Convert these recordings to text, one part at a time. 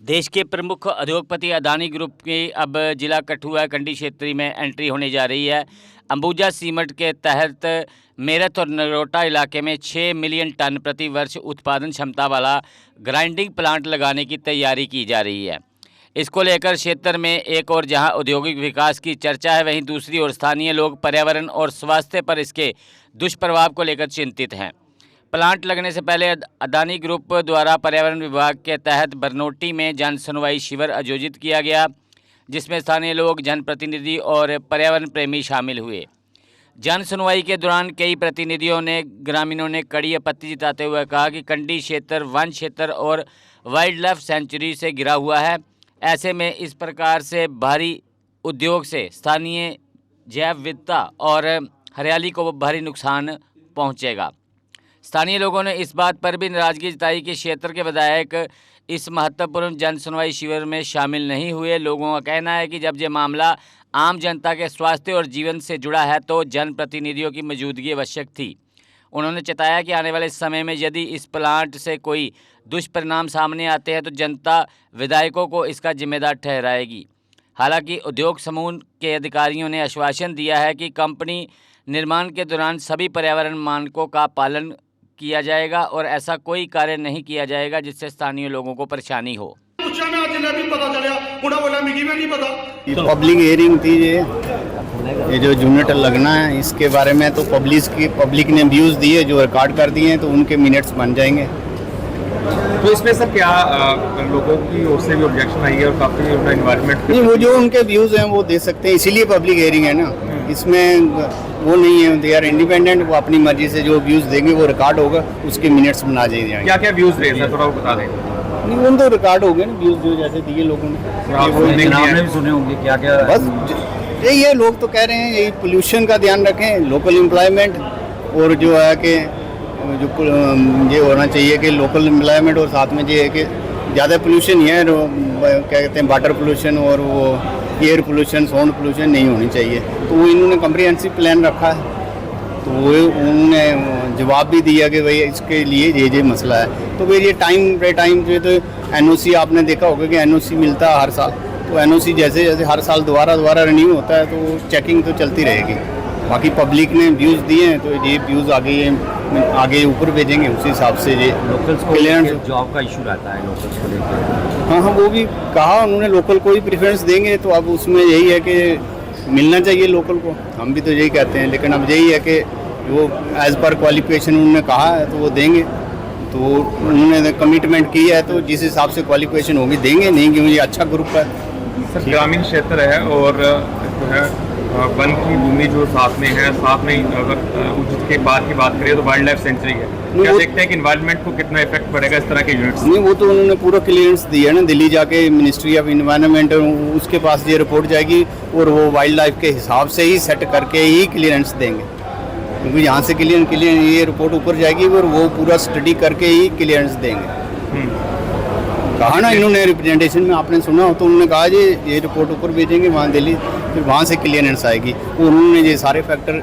देश के प्रमुख उद्योगपति अदानी ग्रुप की अब जिला कठुआ कंडी क्षेत्र में एंट्री होने जा रही है। अंबुजा सीमेंट के तहत मेरठ और नगरोटा इलाके में 6 मिलियन टन प्रति वर्ष उत्पादन क्षमता वाला ग्राइंडिंग प्लांट लगाने की तैयारी की जा रही है। इसको लेकर क्षेत्र में एक और जहां औद्योगिक विकास की चर्चा है, वहीं दूसरी ओर स्थानीय लोग पर्यावरण और स्वास्थ्य पर इसके दुष्प्रभाव को लेकर चिंतित हैं। प्लांट लगने से पहले अदानी ग्रुप द्वारा पर्यावरण विभाग के तहत बरनोटी में जन सुनवाई शिविर आयोजित किया गया, जिसमें स्थानीय लोग, जनप्रतिनिधि और पर्यावरण प्रेमी शामिल हुए। जन सुनवाई के दौरान कई प्रतिनिधियों ने, ग्रामीणों ने कड़ी आपत्ति जताते हुए कहा कि कंडी क्षेत्र वन क्षेत्र और वाइल्ड लाइफ सेंचुरी से घिरा हुआ है। ऐसे में इस प्रकार से भारी उद्योग से स्थानीय जैव विविधता और हरियाली को भारी नुकसान पहुंचेगा। स्थानीय लोगों ने इस बात पर भी नाराजगी जताई कि क्षेत्र के विधायक इस महत्वपूर्ण जन सुनवाई शिविर में शामिल नहीं हुए। लोगों का कहना है कि जब ये मामला आम जनता के स्वास्थ्य और जीवन से जुड़ा है तो जनप्रतिनिधियों की मौजूदगी आवश्यक थी। उन्होंने चेताया कि आने वाले समय में यदि इस प्लांट से कोई दुष्परिणाम सामने आते हैं तो जनता विधायकों को इसका जिम्मेदार ठहराएगी। हालांकि उद्योग समूह के अधिकारियों ने आश्वासन दिया है कि कंपनी निर्माण के दौरान सभी पर्यावरण मानकों का पालन किया जाएगा और ऐसा कोई कार्य नहीं किया जाएगा जिससे स्थानीय लोगों को परेशानी हो। पब्लिक हियरिंग थी ये जो यूनिट लगना है इसके बारे में, तो पब्लिक ने व्यूज दिए जो रिकॉर्ड कर दिए हैं, तो उनके मिनट्स बन जाएंगे। तो इसमें सर क्या लोगों की ओर से भी ऑब्जेक्शन आई है और काफी उनका एनवायरनमेंट नहीं, वो जो उनके व्यूज हैं वो दे सकते हैं, इसीलिए पब्लिक हियरिंग है ना। इसमें वो नहीं है, दे आर इंडिपेंडेंट, वो अपनी मर्जी से जो व्यूज देंगे वो रिकॉर्ड होगा, उसके मिनट्स बना दिए जाएंगे। क्या क्या व्यूज रहे सर, थोड़ा बता दें। नहीं, उन तो रिकॉर्ड हो गए ना व्यूज जो जैसे दिए लोगों ने। आपने भी सुने होंगे क्या क्या। बस यही है, लोग तो कह रहे हैं यही पोल्यूशन का ध्यान रखें, लोकल एम्प्लॉयमेंट, और जो है कि जो ये होना चाहिए कि लोकल एम्प्लॉयमेंट, और साथ में ये है कि ज़्यादा पोल्यूशन ही है, क्या कहते हैं, वाटर पोल्यूशन और वो एयर पोल्यूशन, साउंड पोल्यूशन नहीं होनी चाहिए। तो वो इन्होंने कम्प्रिहेंसिव प्लान रखा है, तो वो उन्होंने जवाब भी दिया कि भाई इसके लिए ये मसला है। तो भाई ये टाइम पे टाइम जो तो NOC आपने देखा होगा कि NOC मिलता है हर साल, तो NOC जैसे जैसे हर साल दोबारा रिन्यू होता है तो चेकिंग तो चलती रहेगी। बाकी पब्लिक ने व्यूज़ दिए हैं तो ये व्यूज़ आगे ऊपर भेजेंगे, उसी हिसाब से ये लोकल्स को क्लियरेंस जॉब का इशू रहता है लोकल्स को लेकर। हाँ, वो भी कहा उन्होंने, लोकल को ही प्रेफरेंस देंगे। तो अब उसमें यही है कि मिलना चाहिए लोकल को, हम भी तो यही कहते हैं। लेकिन अब यही है कि वो एज़ पर क्वालिफिकेशन उन्होंने कहा है तो वो देंगे, तो उन्होंने कमिटमेंट की है, तो जिस हिसाब से क्वालिफिकेशन होगी देंगे। नहीं क्योंकि ये अच्छा ग्रुप है। सर ग्रामीण क्षेत्र है और जो है वन की भूमि जो साथ में है, साथ में अगर उसके बाद की बात करें तो वाइल्ड लाइफ सेंचुरी है। क्या देखते हैं कि इन्वायरमेंट को कितना इफेक्ट पड़ेगा इस तरह के यूनिट्स? नहीं, वो तो उन्होंने पूरा क्लियरेंस दिया है ना, दिल्ली जाके मिनिस्ट्री ऑफ इन्वायरमेंट, उसके पास ये रिपोर्ट जाएगी और वो वाइल्ड लाइफ के हिसाब से ही सेट करके ही क्लियरेंस देंगे। क्योंकि यहाँ से क्लियर ये रिपोर्ट ऊपर जाएगी और वो पूरा स्टडी करके ही क्लियरेंस देंगे। कहा ना इन्होंने रिप्रेजेंटेशन में, आपने सुना हो, तो उन्होंने कहा जी ये रिपोर्ट ऊपर भेजेंगे वहाँ दिल्ली, फिर वहाँ से क्लियरेंस आएगी। और उन्होंने ये सारे factor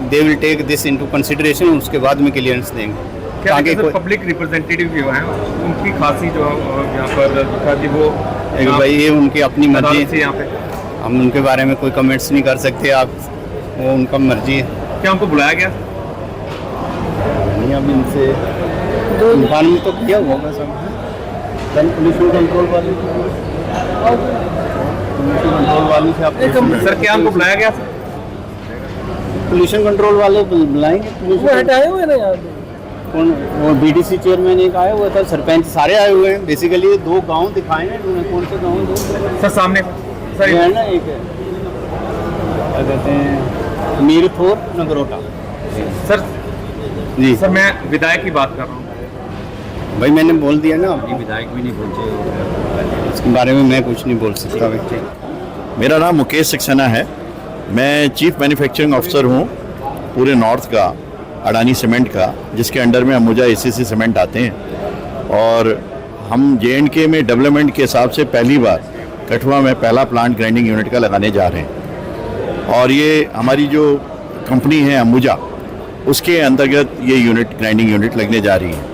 they will take this into consideration, उसके बाद में क्लियरेंस देंगे। ताकि पब्लिक रिप्रेजेंटेटिव जो हैं उनकी खासी जो यहाँ पर वो भाई ये उनकी अपनी मर्जी है, यहाँ पे हम उनके बारे में कोई कमेंट्स नहीं कर सकते। आप वो उनका मर्जी है। क्या उनको बुलाया गया? नहीं, अब इनसे इन्फॉर्म तो किया होगा सब। पोल्यूशन कंट्रोल वाले से आप सर क्या उनको बुलाया गया? पोल्यूशन कंट्रोल वाले बुलाएंगे। वो हटाए हुए ना यार, कौन? वो BDC चेयरमैन एक आया हुआ था, सरपंच सारे आए हुए हैं। बेसिकली 2 गांव दिखाए हैं उन्होंने। कौन से गाँव? 2 सर सामने सर है ना, एक क्या कहते हैं, मेरठ और नगरोटा। सर जी सर, मैं विधायक की बात कर रहा हूँ। भाई मैंने बोल दिया ना, विधायक भी नहीं पहुंचे, इसके बारे में मैं कुछ नहीं बोल सकता। मेरा नाम मुकेश सक्सेना है, मैं चीफ मैन्युफैक्चरिंग ऑफिसर हूँ पूरे नॉर्थ का, अडानी सीमेंट का, जिसके अंडर में अंबुजा ACC सीमेंट आते हैं। और हम J&K में डेवलपमेंट के हिसाब से पहली बार कठुआ में पहला प्लांट ग्राइंडिंग यूनिट का लगाने जा रहे हैं। और ये हमारी जो कंपनी है अंबुजा, उसके अंतर्गत ये यूनिट ग्राइंडिंग यूनिट लगने जा रही है।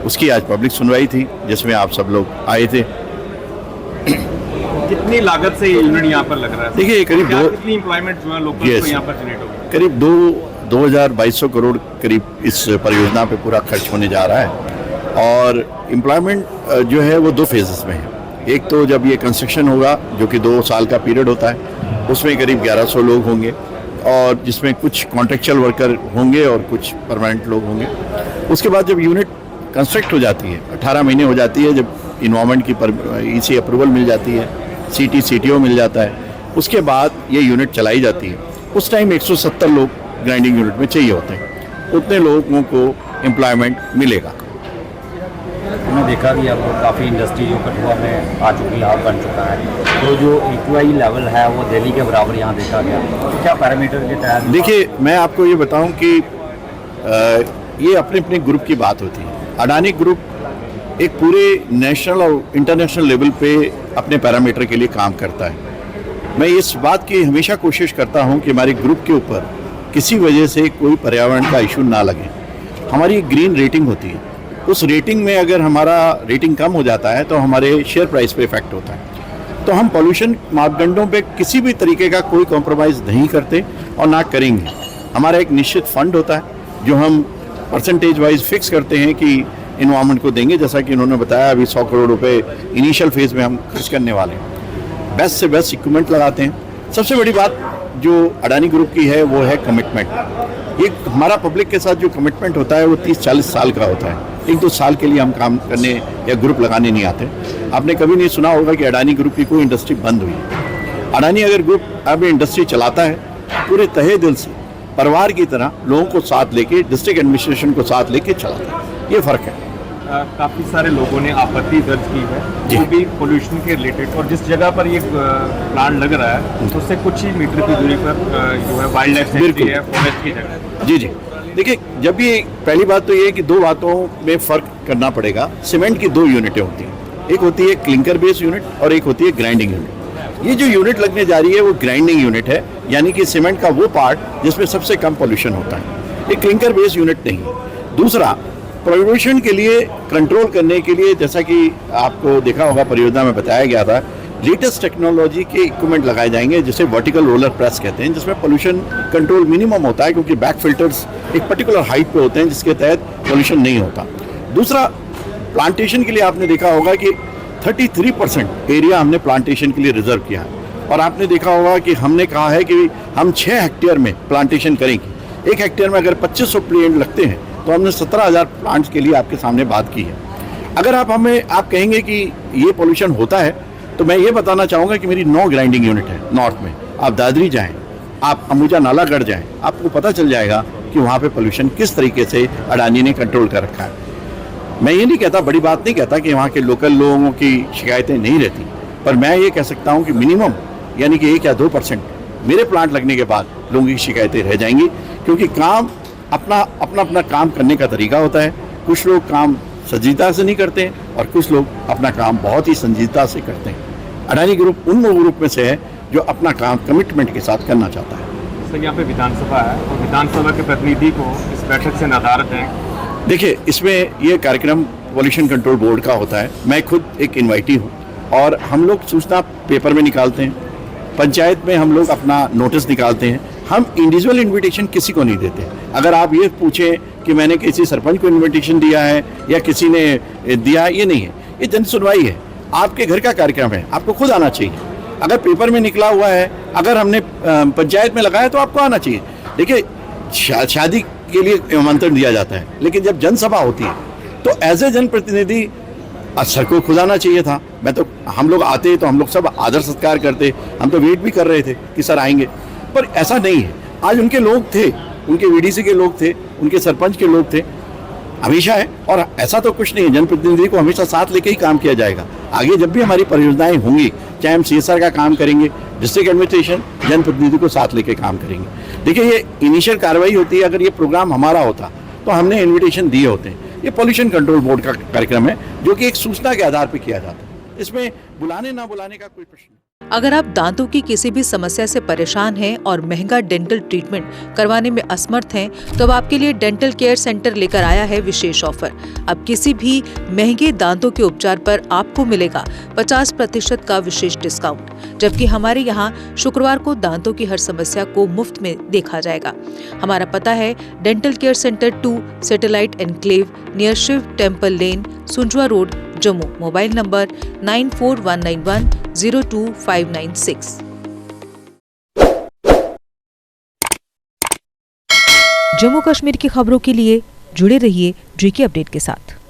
उसकी आज पब्लिक सुनवाई थी जिसमें आप सब लोग आए थे। कितनी लागत से ये यूनिट यहाँ पर लग रहा है? देखिए, करीब क्या दो- कितनी एम्प्लॉयमेंट जो है लोकल Yes. को यहाँ पर जनरेट होगी? करीब 2,200 करोड़ करीब इस परियोजना पे पूरा खर्च होने जा रहा है। और एम्प्लॉयमेंट जो है वो 2 फेजेस में है। एक तो जब ये कंस्ट्रक्शन होगा, जो कि 2 साल का पीरियड होता है, उसमें करीब 1100 लोग होंगे, और जिसमें कुछ कॉन्ट्रेक्चुअल वर्कर होंगे और कुछ परमानेंट लोग होंगे। उसके बाद जब यूनिट कंस्ट्रक्ट हो जाती है, 18 महीने हो जाती है, जब इन्वायरमेंट की EC अप्रूवल मिल जाती है, CTO मिल जाता है, उसके बाद ये यूनिट चलाई जाती है। उस टाइम 170 लोग ग्राइंडिंग यूनिट में चाहिए होते हैं, उतने लोगों को एम्प्लॉयमेंट मिलेगा। हमने देखा कि अब काफ़ी इंडस्ट्री जो कठुआ में आ चुकी है, बन चुका है, तो जो EQI लेवल है वो दिल्ली के बराबर यहाँ देखा गया। तो क्या पैरामीटर के तहत? देखिए, मैं आपको ये बताऊं कि ये अपने अपने ग्रुप की बात होती है। अडानी ग्रुप एक पूरे नेशनल और इंटरनेशनल लेवल पे अपने पैरामीटर के लिए काम करता है। मैं इस बात की हमेशा कोशिश करता हूं कि हमारे ग्रुप के ऊपर किसी वजह से कोई पर्यावरण का इशू ना लगे। हमारी ग्रीन रेटिंग होती है, उस रेटिंग में अगर हमारा रेटिंग कम हो जाता है तो हमारे शेयर प्राइस पे इफेक्ट होता है। तो हम पॉल्यूशन मापदंडों पे किसी भी तरीके का कोई कॉम्प्रोमाइज़ नहीं करते और ना करेंगे। हमारा एक निश्चित फंड होता है जो हम परसेंटेज वाइज फिक्स करते हैं कि इन्वायरमेंट को देंगे। जैसा कि उन्होंने बताया, अभी 100 करोड़ रुपए इनिशियल फेज में हम खर्च करने वाले हैं। बेस्ट से बेस्ट इक्विपमेंट लगाते हैं। सबसे बड़ी बात जो अडानी ग्रुप की है वो है कमिटमेंट। ये हमारा पब्लिक के साथ जो कमिटमेंट होता है वो 30-40 साल का होता है। 1-2 साल के लिए हम काम करने या ग्रुप लगाने नहीं आते। आपने कभी नहीं सुना होगा कि अडानी ग्रुप की कोई इंडस्ट्री बंद हुई है। अडानी अगर ग्रुप अब इंडस्ट्री चलाता है पूरे तहे दिल से, परिवार की तरह लोगों को साथ लेके, डिस्ट्रिक्ट एडमिनिस्ट्रेशन को साथ लेके चलाता है। ये फ़र्क है। काफ़ी सारे लोगों ने आपत्ति दर्ज की है, जी। वो भी पोल्यूशन के रिलेटेड। और जिस जगह पर ये प्लांट लग रहा है उससे कुछ ही मीटर की दूरी पर जो है वाइल्ड लाइफ सेंचुरी बिल्कुल। है, फॉरेस्ट की जगह। जी जी, देखिए, जब ये पहली बात तो ये है कि 2 बातों में फ़र्क करना पड़ेगा। सीमेंट की 2 यूनिटें होती हैं, एक होती है क्लिंकर बेस यूनिट और एक होती है ग्राइंडिंग यूनिट। ये जो यूनिट लगने जा रही है वो ग्राइंडिंग यूनिट है, यानी कि सीमेंट का वो पार्ट जिसमें सबसे कम पॉल्यूशन होता है। ये क्लिंकर बेस यूनिट नहीं है। दूसरा, पॉल्यूशन के लिए कंट्रोल करने के लिए, जैसा कि आपको देखा होगा परियोजना में बताया गया था, लेटेस्ट टेक्नोलॉजी के इक्विपमेंट लगाए जाएंगे जिसे वर्टिकल रोलर प्रेस कहते हैं, जिसमें पोल्यूशन कंट्रोल मिनिमम होता है क्योंकि बैक फिल्टर्स एक पर्टिकुलर हाइट पे होते हैं जिसके तहत पोल्यूशन नहीं होता। दूसरा, प्लांटेशन के लिए आपने देखा होगा कि 33% एरिया हमने प्लांटेशन के लिए रिजर्व किया है। और आपने देखा होगा कि हमने कहा है कि हम 6 हेक्टेयर में प्लांटेशन करेंगे। 1 हेक्टेयर में अगर 2500 प्लांट लगते हैं तो हमने 17,000 प्लांट्स के लिए आपके सामने बात की है। अगर आप कहेंगे कि ये पोल्यूशन होता है, तो मैं ये बताना चाहूँगा कि मेरी 9 ग्राइंडिंग यूनिट है नॉर्थ में। आप दादरी जाएं, आप अंबुजा नालागढ़ जाएं, आपको पता चल जाएगा कि वहाँ पे पोल्यूशन किस तरीके से अडानी ने कंट्रोल कर रखा है। मैं ये नहीं कहता, बड़ी बात नहीं कहता कि वहाँ के लोकल लोगों की शिकायतें नहीं रहती, पर मैं ये कह सकता हूँ कि मिनिमम यानी कि 1 या 2% मेरे प्लांट लगने के बाद लोगों की शिकायतें रह जाएंगी, क्योंकि काम अपना काम करने का तरीका होता है। कुछ लोग काम संजीदता से नहीं करते हैं और कुछ लोग अपना काम बहुत ही संजीदता से करते हैं। अडानी ग्रुप उन ग्रुप में से है जो अपना काम कमिटमेंट के साथ करना चाहता है। सर, यहाँ पे विधानसभा है और विधानसभा के प्रतिनिधि को इस बैठक से नदारत है। देखिए, इसमें ये कार्यक्रम पॉल्यूशन कंट्रोल बोर्ड का होता है। मैं खुद एक इन्वाइटी हूँ और हम लोग सूचना पेपर में निकालते हैं, पंचायत में हम लोग अपना नोटिस निकालते हैं। हम इंडिविजुअल इनविटेशन किसी को नहीं देते। अगर आप ये पूछें कि मैंने किसी सरपंच को इनविटेशन दिया है या किसी ने दिया है, ये नहीं है। ये जन सुनवाई है, आपके घर का कार्यक्रम है, आपको खुद आना चाहिए। अगर पेपर में निकला हुआ है, अगर हमने पंचायत में लगाया तो आपको आना चाहिए। देखिए, शादी के लिए आमंत्रण दिया जाता है, लेकिन जब जनसभा होती है तो एज ए जनप्रतिनिधि सर को खुद आना चाहिए था। हम लोग आते तो हम लोग सब आदर सत्कार करते, हम तो वेट भी कर रहे थे कि सर आएंगे, पर ऐसा नहीं है। आज उनके लोग थे, उनके VDC के लोग थे, उनके सरपंच के लोग थे, हमेशा है। और ऐसा तो कुछ नहीं है, जनप्रतिनिधि को हमेशा साथ लेके ही काम किया जाएगा। आगे जब भी हमारी परियोजनाएं होंगी, चाहे हम CSR का काम करेंगे, डिस्ट्रिक्ट एडमिनिस्ट्रेशन, जनप्रतिनिधि को साथ लेके काम करेंगे। देखिए, ये इनिशियल कार्रवाई होती है। अगर ये प्रोग्राम हमारा होता तो हमने इन्विटेशन दिए होते हैं। ये पॉल्यूशन कंट्रोल बोर्ड का कार्यक्रम है जो कि एक सूचना के आधार पर किया जाता है। इसमें बुलाने ना बुलाने का कोई प्रश्न नहीं। अगर आप दांतों की किसी भी समस्या से परेशान हैं और महंगा डेंटल ट्रीटमेंट करवाने में असमर्थ हैं, तो अब आपके लिए डेंटल केयर सेंटर लेकर आया है विशेष ऑफर। अब किसी भी महंगे दांतों के उपचार पर आपको मिलेगा 50% का विशेष डिस्काउंट, जबकि हमारे यहाँ शुक्रवार को दांतों की हर समस्या को मुफ्त में देखा जाएगा। हमारा पता है dental care centre 2, satellite enclave, near Shiv temple lane, Sunjwan road, Jammu. Mobile number 9419102596। Jammu Kashmir की खबरों के लिए जुड़े रहिए GK अपडेट के साथ।